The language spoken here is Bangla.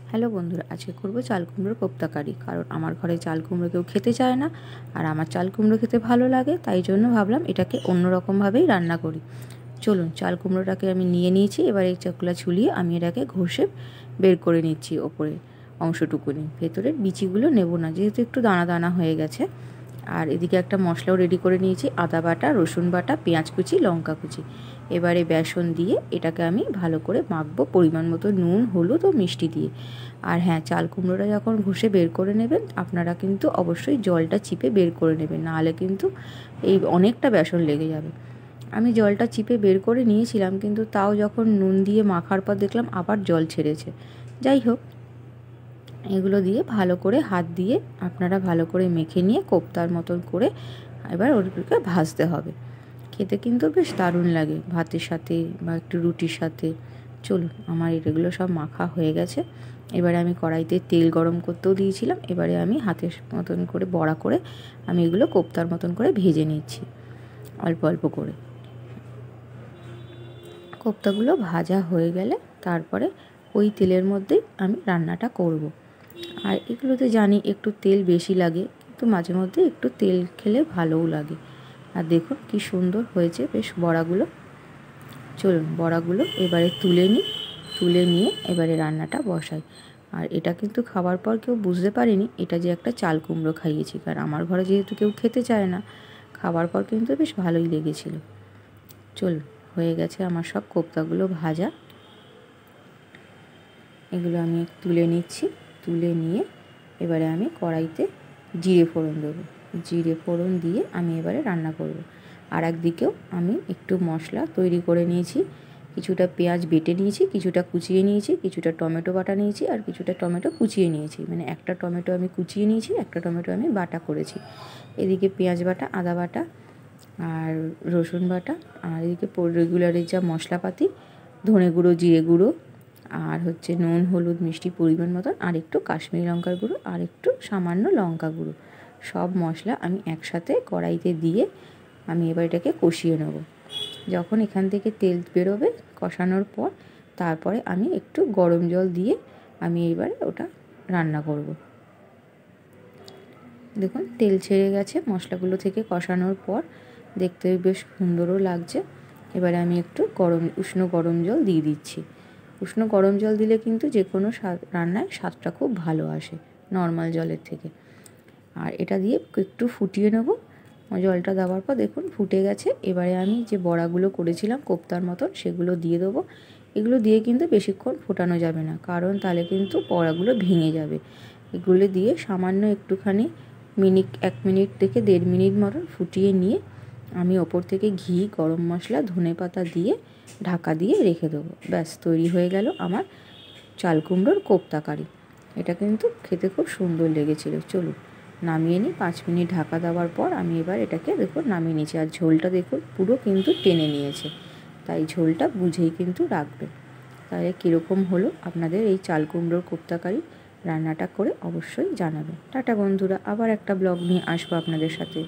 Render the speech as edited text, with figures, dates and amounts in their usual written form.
হ্যালো বন্ধুরা, আজকে করবো চাল কুমড়োর কোপ্তা কারি। কারণ আমার ঘরে চাল কুমড়ো কেউ খেতে চায় না, আর আমার চাল কুমড়ো খেতে ভালো লাগে, তাই জন্য ভাবলাম এটাকে অন্যরকমভাবেই রান্না করি। চলুন, চাল কুমড়োটাকে আমি নিয়ে নিয়েছি। এবার এই চাকুলা ছুলিয়ে আমি এটাকে ঘষে বের করে নিচ্ছি ওপরে অংশটুকুনি, ভেতরের বিচিগুলো নেব না, যেহেতু একটু দানা দানা হয়ে গেছে। আর এদিকে একটা মশলাও রেডি করে নিয়েছি, আদা বাটা, রসুন বাটা, পেঁয়াজ কুচি, লঙ্কা কুচি। এবারে বেসন দিয়ে এটাকে আমি ভালো করে মাখবো, পরিমাণ মতো নুন, হলুদ ও মিষ্টি দিয়ে। আর হ্যাঁ, চাল কুমড়োটা যখন ঘষে বের করে নেবেন আপনারা কিন্তু অবশ্যই জলটা চিপে বের করে নেবেন, নাহলে কিন্তু এই অনেকটা বেসন লেগে যাবে। আমি জলটা চিপে বের করে নিয়েছিলাম, কিন্তু তাও যখন নুন দিয়ে মাখার পর দেখলাম আবার জল ছেড়েছে। যাই হোক, এগুলো দিয়ে ভালো করে হাত দিয়ে আপনারা ভালো করে মেখে নিয়ে কোপ্তার মতন করে এবার ওগুলোকে ভাজতে হবে। খেতে কিন্তু বেশ দারুণ লাগে ভাতের সাথে বা একটু রুটির সাথে। চলুন, আমার এগুলো সব মাখা হয়ে গেছে। এবারে আমি কড়াইতে তেল গরম করতেও দিয়েছিলাম। এবারে আমি হাতের মতন করে বড়া করে আমি এগুলো কোপ্তার মতন করে ভেজে নিচ্ছি অল্প অল্প করে। কোপ্তাগুলো ভাজা হয়ে গেলে তারপরে ওই তেলের মধ্যেই আমি রান্নাটা করব। আর এগুলোতে জানি একটু তেল বেশি লাগে, কিন্তু মাঝে মধ্যে একটু তেল খেলে ভালোও লাগে। আর দেখুন কি সুন্দর হয়েছে বেশ বড়াগুলো। চলুন, বড়াগুলো এবারে তুলে নিই, তুলে নিয়ে এবারে রান্নাটা বসাই। আর এটা কিন্তু খাবার পর কেউ বুঝতে পারেনি এটা যে একটা চাল কুমড়ো খাইয়েছি, কারণ আমার ঘরে যেহেতু কেউ খেতে চায় না, খাবার পর কিন্তু বেশ ভালোই লেগেছিল। চলুন, হয়ে গেছে আমার সব কোপ্তাগুলো ভাজা। এগুলো আমি তুলে নিচ্ছি। তুলে নিয়ে এবারে আমি কড়াইতে জিরে ফোড়ন দেবো। জিরে ফোড়ন দিয়ে আমি এবারে রান্না করব। আর একদিকেও আমি একটু মশলা তৈরি করে নিয়েছি। কিছুটা পেঁয়াজ বেটে নিয়েছি, কিছুটা কুচিয়ে নিয়েছি, কিছুটা টমেটো বাটা নিয়েছি, আর কিছুটা টমেটো কুচিয়ে নিয়েছি। মানে একটা টমেটো আমি কুচিয়ে নিয়েছি, একটা টমেটো আমি বাটা করেছি। এদিকে পেঁয়াজ বাটা, আদা বাটা আর রসুন বাটা, আর এদিকে রেগুলারের যা মশলাপাতি, ধনে গুঁড়ো, জিরে গুঁড়ো, আর হচ্ছে নুন, হলুদ, মিষ্টি পরিমাণ মতন, আর একটু কাশ্মীরি লঙ্কার গুঁড়ো, আর একটু সামান্য লঙ্কা গুঁড়ো, সব মশলা আমি একসাথে কড়াইতে দিয়ে আমি এবার এটাকে কষিয়ে নেব। যখন এখান থেকে তেল বেরোবে কষানোর পর, তারপরে আমি একটু গরম জল দিয়ে আমি এবারে ওটা রান্না করব। দেখুন, তেল ছেড়ে গেছে মশলাগুলো থেকে কষানোর পর, দেখতে বেশ সুন্দরও লাগছে। এবারে আমি একটু উষ্ণ গরম জল দিয়ে দিচ্ছি। উষ্ণ গরম জল দিলে কিন্তু যে কোনো রান্নায় স্বাদটা খুব ভালো আসে নর্মাল জলের থেকে। আর এটা দিয়ে একটু ফুটিয়ে নেব। জলটা দেওয়ার পর দেখুন ফুটে গেছে। এবারে আমি যে বড়াগুলো করেছিলাম কোপ্তার মতন সেগুলো দিয়ে দেবো। এগুলো দিয়ে কিন্তু বেশিক্ষণ ফোটানো যাবে না, কারণ তাহলে কিন্তু বড়াগুলো ভেঙে যাবে। এগুলো দিয়ে সামান্য একটুখানি 1 মিনিট থেকে 1.5 মিনিট মতন ফুটিয়ে নিয়ে আমি ওপর থেকে ঘি, গরম মশলা, ধনেপাতা দিয়ে ঢাকা দিয়ে রেখে দেবো। ব্যাস, তৈরি হয়ে গেল আমার চাল কুমড়োর কোপ্তা কারি। এটা কিন্তু খেতে খুব সুন্দর লেগেছিল। চলুন, নামিয়ে নিই। 5 মিনিট ঢাকা দেওয়ার পর আমি এবার এটাকে দেখুন নামিয়ে নিয়েছি। আর ঝোলটা দেখুন পুরো কিন্তু টেনে নিয়েছে, তাই ঝোলটা বুঝেই কিন্তু রাখবেন। তাহলে কীরকম হলো আপনাদের এই চাল কুমড়োর কোপ্তা কারি, রান্নাটা করে অবশ্যই জানাবেন। টাটা বন্ধুরা, আবার একটা ব্লগ নিয়ে আসবো আপনাদের সাথে।